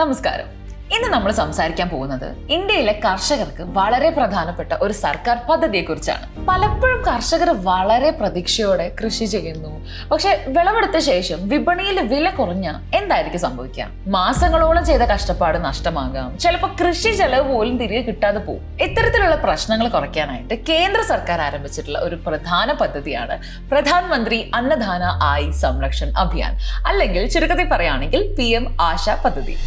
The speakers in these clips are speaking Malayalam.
നമസ്കാരം. ഇന്ന് നമ്മൾ സംസാരിക്കാൻ പോകുന്നത് ഇന്ത്യയിലെ കർഷകർക്ക് വളരെ പ്രധാനപ്പെട്ട ഒരു സർക്കാർ പദ്ധതിയെക്കുറിച്ചാണ്. പലപ്പോഴും കർഷകർ വളരെ പ്രതീക്ഷയോടെ കൃഷി ചെയ്യുന്നു. പക്ഷെ വിളവെടുത്ത ശേഷം വിപണിയിൽ വില കുറഞ്ഞ എന്തായിരിക്കും സംഭവിക്കുക? മാസങ്ങളോളം ചെയ്ത കഷ്ടപ്പാട് നഷ്ടമാകാം. ചിലപ്പോൾ കൃഷി ചെലവ് പോലും തിരികെ കിട്ടാതെ പോകും. ഇത്തരത്തിലുള്ള പ്രശ്നങ്ങൾ കുറയ്ക്കാനായിട്ട് കേന്ദ്ര സർക്കാർ ആരംഭിച്ചിട്ടുള്ള ഒരു പ്രധാന പദ്ധതിയാണ് പ്രധാനമന്ത്രി അന്നദാന ആയ് സംരക്ഷൺ അഭിയാൻ, അല്ലെങ്കിൽ ചുരുക്കത്തിൽ പറയുകയാണെങ്കിൽ PM ആശ പദ്ധതി.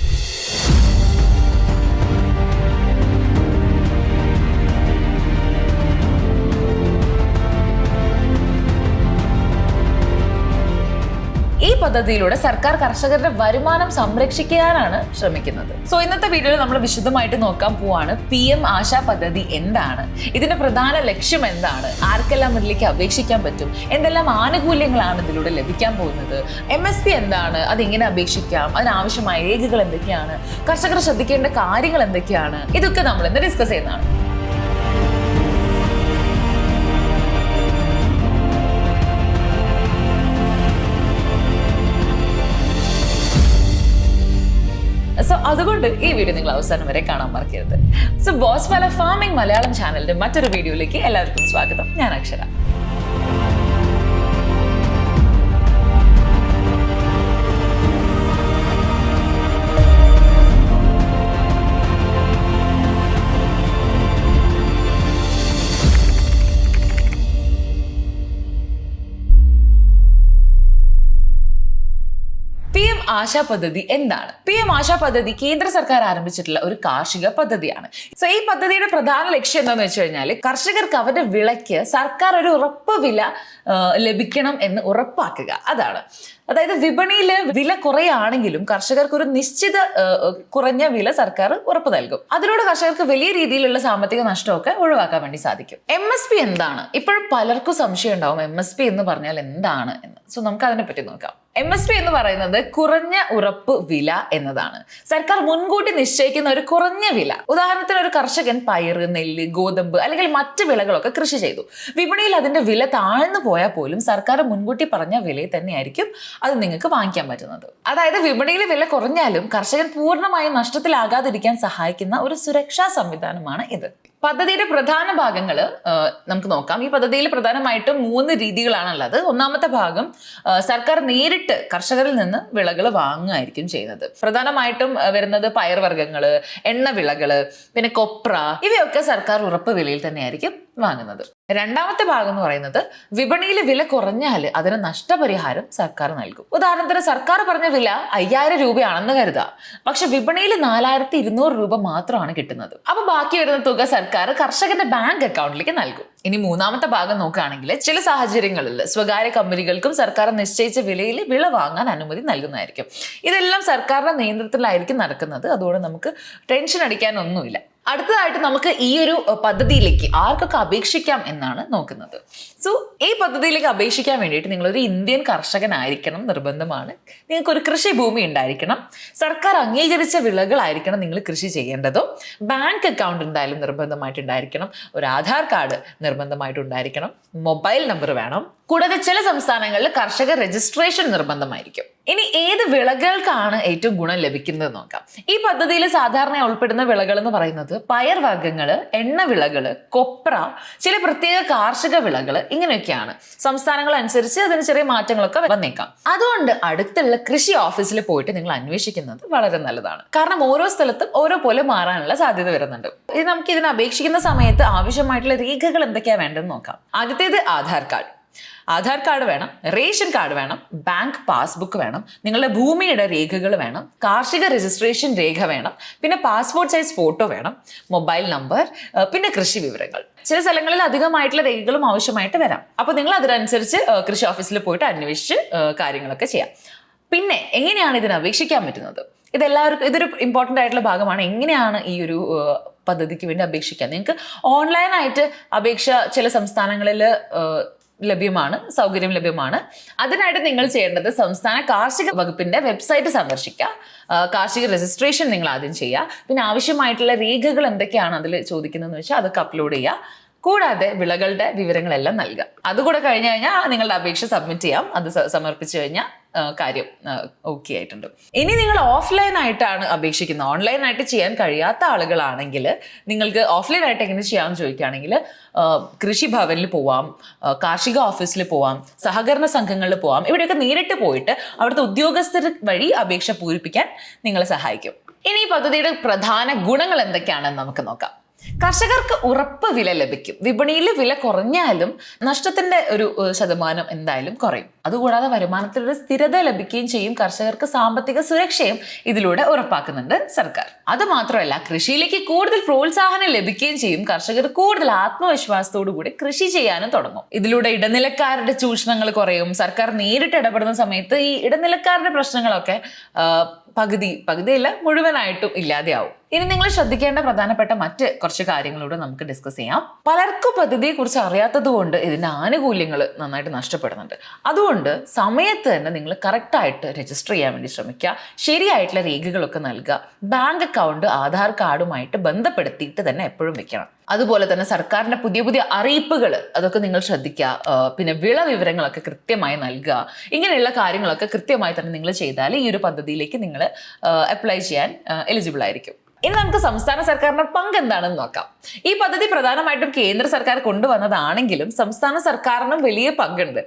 ഈ പദ്ധതിയിലൂടെ സർക്കാർ കർഷകരുടെ വരുമാനം സംരക്ഷിക്കാനാണ് ശ്രമിക്കുന്നത്. ഇന്നത്തെ വീഡിയോയിൽ നമ്മൾ വിശദമായിട്ട് നോക്കാൻ പോവാണ് PM ആശ പദ്ധതി എന്താണ്, ഇതിന്റെ പ്രധാന ലക്ഷ്യം എന്താണ്, ആർക്കെല്ലാം ഇതിലേക്ക് അപേക്ഷിക്കാൻ പറ്റും, എന്തെല്ലാം ആനുകൂല്യങ്ങളാണ് ഇതിലൂടെ ലഭിക്കാൻ പോകുന്നത്, MSP എന്താണ്, അതെങ്ങനെ അപേക്ഷിക്കാം, അതിനാവശ്യമായ രേഖകൾ എന്തൊക്കെയാണ്, കർഷകർ ശ്രദ്ധിക്കേണ്ട കാര്യങ്ങൾ എന്തൊക്കെയാണ്, ഇതൊക്കെ നമ്മൾ ഇന്ന് ഡിസ്കസ് ചെയ്യുന്നതാണ്. അതുകൊണ്ട് ഈ വീഡിയോ നിങ്ങൾ അവസാനം വരെ കാണാൻ മറക്കരുത്. ബോസ്വാല ഫാമിംഗ് മലയാളം ചാനലിന്റെ മറ്റൊരു വീഡിയോയിലേക്ക് എല്ലാവർക്കും സ്വാഗതം. ഞാൻ അക്ഷര. PM ആശ പദ്ധതി എന്താണ്? PM ആശ പദ്ധതി കേന്ദ്ര സർക്കാർ ആരംഭിച്ചിട്ടുള്ള ഒരു കാർഷിക പദ്ധതിയാണ്. ഈ പദ്ധതിയുടെ പ്രധാന ലക്ഷ്യം എന്താണെന്ന് വെച്ച് കഴിഞ്ഞാൽ കർഷകർക്ക് അവരുടെ വിളയ്ക്ക് സർക്കാർ ഒരു ഉറപ്പ് വില ലഭിക്കണം എന്ന് ഉറപ്പാക്കുക. അതായത് വിപണിയിൽ വില കുറയാണെങ്കിലും കർഷകർക്ക് ഒരു നിശ്ചിത കുറഞ്ഞ വില സർക്കാർ ഉറപ്പ് നൽകും. അതിലൂടെ കർഷകർക്ക് വലിയ രീതിയിലുള്ള സാമ്പത്തിക നഷ്ടമൊക്കെ ഒഴിവാക്കാൻ വേണ്ടി സാധിക്കും. MSP എന്താണ്? ഇപ്പോഴും പലർക്കും സംശയം ഉണ്ടാവും MSP എന്ന് പറഞ്ഞാൽ എന്താണ് എന്ന്. നമുക്ക് അതിനെപ്പറ്റി നോക്കാം. MSP എന്ന് പറയുന്നത് കുറഞ്ഞ ഉറപ്പ് വില എന്നതാണ്. സർക്കാർ മുൻകൂട്ടി നിശ്ചയിക്കുന്ന ഒരു കുറഞ്ഞ വില. ഉദാഹരണത്തിന് ഒരു കർഷകൻ പയറ്, നെല്ല്, ഗോതമ്പ് അല്ലെങ്കിൽ മറ്റ് വിളകളൊക്കെ കൃഷി ചെയ്തു. വിപണിയിൽ അതിന്റെ വില താഴ്ന്നു പോയാൽ പോലും സർക്കാർ മുൻകൂട്ടി പറഞ്ഞ വിലയിൽ തന്നെയായിരിക്കും അത് നിങ്ങൾക്ക് വാങ്ങിക്കാൻ പറ്റുന്നത്. അതായത് വിപണിയിൽ വില കുറഞ്ഞാലും കർഷകൻ പൂർണ്ണമായും നഷ്ടത്തിലാകാതിരിക്കാൻ സഹായിക്കുന്ന ഒരു സുരക്ഷാ സംവിധാനമാണ് ഇത്. പദ്ധതിയുടെ പ്രധാന ഭാഗങ്ങൾ നമുക്ക് നോക്കാം. ഈ പദ്ധതിയിൽ പ്രധാനമായിട്ടും 3 രീതികളാണുള്ളത്. ഒന്നാമത്തെ ഭാഗം സർക്കാർ നേരിട്ട് കർഷകരിൽ നിന്ന് വിളകൾ വാങ്ങുകയായിരിക്കും ചെയ്യുന്നത്. പ്രധാനമായിട്ടും വരുന്നത് പയർവർഗ്ഗങ്ങള്, എണ്ണവിളകള്, പിന്നെ കൊപ്ര, ഇവയൊക്കെ സർക്കാർ ഉറപ്പ് വിലയിൽ തന്നെയായിരിക്കും വാങ്ങുന്നത്. രണ്ടാമത്തെ ഭാഗം എന്ന് പറയുന്നത് വിപണിയിൽ വില കുറഞ്ഞാൽ അതിന് നഷ്ടപരിഹാരം സർക്കാർ നൽകും. ഉദാഹരണത്തിന് സർക്കാർ പറഞ്ഞ വില 5000 രൂപയാണെന്ന് കരുതുക, പക്ഷെ വിപണിയിൽ 4200 രൂപ മാത്രമാണ് കിട്ടുന്നത്. അപ്പൊ ബാക്കി വരുന്ന തുക സർക്കാർ കർഷകന്റെ ബാങ്ക് അക്കൗണ്ടിലേക്ക് നൽകും. ഇനി മൂന്നാമത്തെ ഭാഗം നോക്കുകയാണെങ്കിൽ ചില സാഹചര്യങ്ങളിൽ സ്വകാര്യ കമ്പനികൾക്കും സർക്കാർ നിശ്ചയിച്ച വിലയിൽ വിള വാങ്ങാൻ അനുമതി നൽകുന്നതായിരിക്കും. ഇതെല്ലാം സർക്കാരിന്റെ നിയന്ത്രണത്തിലായിരിക്കും നടക്കുന്നത്. അതുകൊണ്ട് നമുക്ക് ടെൻഷൻ അടിക്കാനൊന്നുമില്ല. അടുത്തതായിട്ട് നമുക്ക് ഈ ഒരു പദ്ധതിയിലേക്ക് ആർക്കൊക്കെ അപേക്ഷിക്കാം എന്നാണ് നോക്കുന്നത്. ഈ പദ്ധതിയിലേക്ക് അപേക്ഷിക്കാൻ വേണ്ടിയിട്ട് നിങ്ങളൊരു ഇന്ത്യൻ കർഷകനായിരിക്കണം നിർബന്ധമാണ്. നിങ്ങൾക്കൊരു കൃഷിഭൂമി ഉണ്ടായിരിക്കണം. സർക്കാർ അംഗീകരിച്ച വിളകളായിരിക്കണം നിങ്ങൾ കൃഷി ചെയ്യേണ്ടതോ. ബാങ്ക് അക്കൗണ്ട് എന്തായാലും നിർബന്ധമായിട്ടുണ്ടായിരിക്കണം. ഒരു ആധാർ കാർഡ് നിർബന്ധമായിട്ടുണ്ടായിരിക്കണം. മൊബൈൽ നമ്പർ വേണം. കൂടാതെ ചില സംസ്ഥാനങ്ങളിൽ കർഷക രജിസ്ട്രേഷൻ നിർബന്ധമായിരിക്കും. ഇനി ഏത് വിളകൾക്കാണ് ഏറ്റവും ഗുണം ലഭിക്കുന്നത് നോക്കാം. ഈ പദ്ധതിയിൽ സാധാരണ ഉൾപ്പെടുന്ന വിളകൾ എന്ന് പറയുന്നത് പയർവർഗ്ഗങ്ങള്, എണ്ണവിളകള്, കൊപ്ര, ചില പ്രത്യേക കാർഷിക വിളകൾ, ഇങ്ങനെയൊക്കെയാണ്. സംസ്ഥാനങ്ങൾ അനുസരിച്ച് അതിന് ചെറിയ മാറ്റങ്ങളൊക്കെ വന്നേക്കാം. അതുകൊണ്ട് അടുത്തുള്ള കൃഷി ഓഫീസിൽ പോയിട്ട് നിങ്ങൾ അന്വേഷിക്കുന്നത് വളരെ നല്ലതാണ്. കാരണം ഓരോ സ്ഥലത്തും ഓരോ പോലെ മാറാനുള്ള സാധ്യത വരുന്നുണ്ട്. ഇത് നമുക്ക് ഇതിന് അപേക്ഷിക്കുന്ന സമയത്ത് ആവശ്യമായിട്ടുള്ള രേഖകൾ എന്തൊക്കെയാ വേണ്ടതെന്ന് നോക്കാം. ആദ്യത്തേത് ആധാർ കാർഡ് വേണം, റേഷൻ കാർഡ് വേണം, ബാങ്ക് പാസ്ബുക്ക് വേണം, നിങ്ങളുടെ ഭൂമിയുടെ രേഖകൾ വേണം, കാർഷിക രജിസ്ട്രേഷൻ രേഖ വേണം, പിന്നെ പാസ്പോർട്ട് സൈസ് ഫോട്ടോ വേണം, മൊബൈൽ നമ്പർ, പിന്നെ കൃഷി വിവരങ്ങൾ. ചില സ്ഥലങ്ങളിൽ അധികമായിട്ടുള്ള രേഖകളും ആവശ്യമായിട്ട് വരാം. അപ്പോൾ നിങ്ങൾ അതിനനുസരിച്ച് കൃഷി ഓഫീസിൽ പോയിട്ട് അന്വേഷിച്ച് കാര്യങ്ങളൊക്കെ ചെയ്യാം. പിന്നെ എങ്ങനെയാണ് ഇതിന് അപേക്ഷിക്കാൻ പറ്റുന്നത്? ഇതൊരു ഇമ്പോർട്ടൻ്റ് ആയിട്ടുള്ള ഭാഗമാണ്. എങ്ങനെയാണ് ഈ ഒരു പദ്ധതിക്ക് വേണ്ടി അപേക്ഷിക്കാൻ? നിങ്ങൾക്ക് ഓൺലൈനായിട്ട് അപേക്ഷ ചില സംസ്ഥാനങ്ങളിൽ സൗകര്യം ലഭ്യമാണ്. അതിനായിട്ട് നിങ്ങൾ ചെയ്യേണ്ടത് സംസ്ഥാന കാർഷിക വകുപ്പിന്റെ വെബ്സൈറ്റ് സന്ദർശിക്കുക. കാർഷിക രജിസ്ട്രേഷൻ നിങ്ങൾ ആദ്യം ചെയ്യുക. പിന്നെ ആവശ്യമായിട്ടുള്ള രേഖകൾ എന്തൊക്കെയാണ് അതിൽ ചോദിക്കുന്നതെന്ന് വെച്ചാൽ അതൊക്കെ അപ്ലോഡ് ചെയ്യുക. കൂടാതെ വിളകളുടെ വിവരങ്ങളെല്ലാം നൽകുക. അതുകൂടെ കഴിഞ്ഞു കഴിഞ്ഞാൽ നിങ്ങളുടെ അപേക്ഷ സബ്മിറ്റ് ചെയ്യാം. അത് സമർപ്പിച്ചു കഴിഞ്ഞാൽ കാര്യം ഓക്കെ ആയിട്ടുണ്ട്. ഇനി നിങ്ങൾ ഓഫ്ലൈൻ ആയിട്ടാണ് അപേക്ഷിക്കുന്നത്, ഓൺലൈനായിട്ട് ചെയ്യാൻ കഴിയാത്ത ആളുകളാണെങ്കിൽ നിങ്ങൾക്ക് ഓഫ്ലൈനായിട്ട് എങ്ങനെ ചെയ്യാമെന്ന് ചോദിക്കുകയാണെങ്കിൽ കൃഷിഭവനിൽ പോവാം, കാർഷിക ഓഫീസിൽ പോവാം, സഹകരണ സംഘങ്ങളിൽ പോവാം. ഇവിടെയൊക്കെ നേരിട്ട് പോയിട്ട് അവിടുത്തെ ഉദ്യോഗസ്ഥർ വഴി അപേക്ഷ പൂരിപ്പിക്കാൻ നിങ്ങളെ സഹായിക്കും. ഇനി ഈ പദ്ധതിയുടെ പ്രധാന ഗുണങ്ങൾ എന്തൊക്കെയാണെന്ന് നമുക്ക് നോക്കാം. കർഷകർക്ക് ഉറപ്പ് വില ലഭിക്കും. വിപണിയിൽ വില കുറഞ്ഞാലും നഷ്ടത്തിന്റെ ഒരു ശതമാനം എന്തായാലും കുറയും. അതുകൂടാതെ വരുമാനത്തിലൊരു സ്ഥിരത ലഭിക്കുകയും ചെയ്യും. കർഷകർക്ക് സാമ്പത്തിക സുരക്ഷയും ഇതിലൂടെ ഉറപ്പാക്കുന്നുണ്ട് സർക്കാർ. അത് മാത്രമല്ല, കൃഷിയിലേക്ക് കൂടുതൽ പ്രോത്സാഹനം ലഭിക്കുകയും ചെയ്യും. കർഷകർ കൂടുതൽ ആത്മവിശ്വാസത്തോടു കൂടി കൃഷി ചെയ്യാനും തുടങ്ങും. ഇതിലൂടെ ഇടനിലക്കാരുടെ ചൂഷണങ്ങൾ കുറയും. സർക്കാർ നേരിട്ട് ഇടപെടുന്ന സമയത്ത് ഈ ഇടനിലക്കാരുടെ പ്രശ്നങ്ങളൊക്കെ പകുതിയല്ല മുഴുവനായിട്ടും ഇല്ലാതെയാവും. ഇനി നിങ്ങൾ ശ്രദ്ധിക്കേണ്ട പ്രധാനപ്പെട്ട മറ്റ് കുറച്ച് കാര്യങ്ങളൂടെ നമുക്ക് ഡിസ്കസ് ചെയ്യാം. പലർക്കും പദ്ധതിയെ കുറിച്ച് അറിയാത്തത് കൊണ്ട് ഇതിന്റെ ആനുകൂല്യങ്ങൾ നന്നായിട്ട് നഷ്ടപ്പെടുന്നുണ്ട്. അതുകൊണ്ട് സമയത്ത് തന്നെ നിങ്ങൾ കറക്റ്റായിട്ട് രജിസ്റ്റർ ചെയ്യാൻ വേണ്ടി ശ്രമിക്കുക. ശരിയായിട്ടുള്ള രേഖകളൊക്കെ നൽകുക. ബാങ്ക് അക്കൗണ്ട് ആധാർ കാർഡുമായിട്ട് ബന്ധപ്പെടുത്തിയിട്ട് തന്നെ എപ്പോഴും വെക്കണം. അതുപോലെ തന്നെ സർക്കാരിന്റെ പുതിയ പുതിയ അറിയിപ്പുകൾ അതൊക്കെ നിങ്ങൾ ശ്രദ്ധിക്കുക. പിന്നെ വിള വിവരങ്ങളൊക്കെ കൃത്യമായി നൽകുക. ഇങ്ങനെയുള്ള കാര്യങ്ങളൊക്കെ കൃത്യമായി തന്നെ നിങ്ങൾ ചെയ്താൽ ഈ ഒരു പദ്ധതിയിലേക്ക് നിങ്ങൾ അപ്ലൈ ചെയ്യാൻ എലിജിബിൾ ആയിരിക്കും. ഇനി നമുക്ക് സംസ്ഥാന സർക്കാരിന്റെ പങ്ക് എന്താണെന്ന് നോക്കാം. ഈ പദ്ധതി പ്രധാനമായിട്ടും കേന്ദ്ര സർക്കാർ കൊണ്ടുവന്നതാണെങ്കിലും സംസ്ഥാന സർക്കാരിനും വലിയ പങ്കുണ്ട്.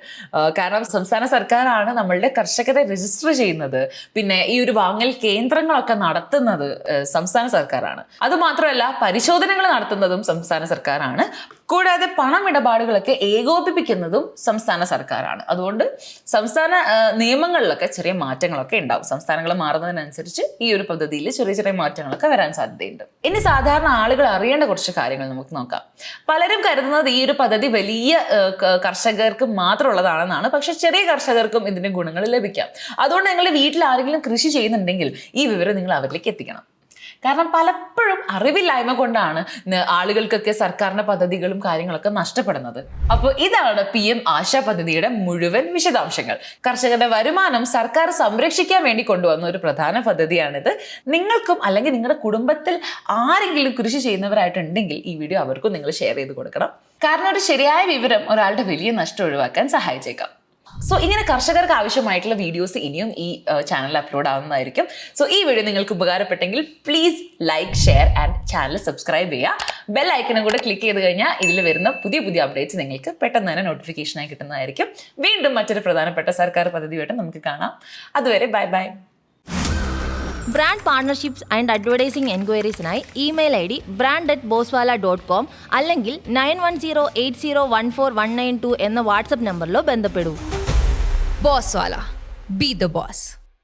കാരണം സംസ്ഥാന സർക്കാരാണ് നമ്മളുടെ കർഷകരെ രജിസ്റ്റർ ചെയ്യുന്നത്, പിന്നെ ഈ ഒരു വാങ്ങൽ കേന്ദ്രങ്ങളൊക്കെ നടത്തുന്നത് സംസ്ഥാന സർക്കാരാണ്. അതുമാത്രമല്ല, പരിശോധനകൾ നടത്തുന്നതും സംസ്ഥാന സർക്കാരാണ്. കൂടാതെ പണമിടപാടുകളൊക്കെ ഏകോപിപ്പിക്കുന്നതും സംസ്ഥാന സർക്കാരാണ്. അതുകൊണ്ട് സംസ്ഥാന നിയമങ്ങളിലൊക്കെ ചെറിയ മാറ്റങ്ങളൊക്കെ ഉണ്ടാവും. സംസ്ഥാനങ്ങൾ മാറുന്നതിനനുസരിച്ച് ഈ ഒരു പദ്ധതിയിൽ ചെറിയ ചെറിയ മാറ്റങ്ങളൊക്കെ വരാൻ സാധ്യതയുണ്ട്. ഇനി സാധാരണ ആളുകൾ അറിയേണ്ട കുറച്ച് കാര്യങ്ങൾ നമുക്ക് നോക്കാം. പലരും കരുതുന്നത് ഈ ഒരു പദ്ധതി വലിയ കർഷകർക്ക് മാത്രമുള്ളതാണെന്നാണ്. പക്ഷെ ചെറിയ കർഷകർക്കും ഇതിന്റെ ഗുണങ്ങൾ ലഭിക്കാം. അതുകൊണ്ട് നിങ്ങൾ വീട്ടിൽ ആരെങ്കിലും കൃഷി ചെയ്യുന്നുണ്ടെങ്കിൽ ഈ വിവരം നിങ്ങൾ അവരിലേക്ക് എത്തിക്കണം. കാരണം പലപ്പോഴും അറിവില്ലായ്മ കൊണ്ടാണ് ആളുകൾക്കൊക്കെ സർക്കാരിന്റെ പദ്ധതികളും കാര്യങ്ങളൊക്കെ നഷ്ടപ്പെടുന്നത്. അപ്പോൾ ഇതാണ് PM ആശാ പദ്ധതിയുടെ മുഴുവൻ വിശദാംശങ്ങൾ. കർഷകരുടെ വരുമാനം സർക്കാർ സംരക്ഷിക്കാൻ വേണ്ടി കൊണ്ടുവന്ന ഒരു പ്രധാന പദ്ധതിയാണിത്. നിങ്ങൾക്കും അല്ലെങ്കിൽ നിങ്ങളുടെ കുടുംബത്തിൽ ആരെങ്കിലും കൃഷി ചെയ്യുന്നവരായിട്ടുണ്ടെങ്കിൽ ഈ വീഡിയോ അവർക്കും നിങ്ങൾ ഷെയർ ചെയ്ത് കൊടുക്കണം. കാരണം ഒരു ശരിയായ വിവരം ഒരാളുടെ വലിയ നഷ്ടം ഒഴിവാക്കാൻ സഹായിച്ചേക്കാം. സോ ഇങ്ങനെ കർഷകർക്ക് ആവശ്യമായിട്ടുള്ള വീഡിയോസ് ഇനിയും ഈ ചാനലിൽ അപ്ലോഡ് ആവുന്നതായിരിക്കും. സോ ഈ വീഡിയോ നിങ്ങൾക്ക് ഉപകാരപ്പെട്ടെങ്കിൽ please like, share and channel subscribe ചെയ്യുക. ബെൽ ഐക്കണും കൂടെ ക്ലിക്ക് ചെയ്ത് കഴിഞ്ഞാൽ ഇതിൽ വരുന്ന പുതിയ പുതിയ അപ്ഡേറ്റ്സ് നിങ്ങൾക്ക് പെട്ടെന്ന് തന്നെ നോട്ടിഫിക്കേഷനായി കിട്ടുന്നതായിരിക്കും. വീണ്ടും മറ്റൊരു പ്രധാനപ്പെട്ട സർക്കാർ പദ്ധതിയായിട്ട് നമുക്ക് കാണാം. അതുവരെ bye bye. Brand partnerships and advertising എൻക്വയറീസിനായി ഇമെയിൽ ID brand@boswala.com അല്ലെങ്കിൽ 9108014192 എന്ന വാട്സ്ആപ്പ് നമ്പറിലോ ബന്ധപ്പെടൂ. Bosswala. Be the boss.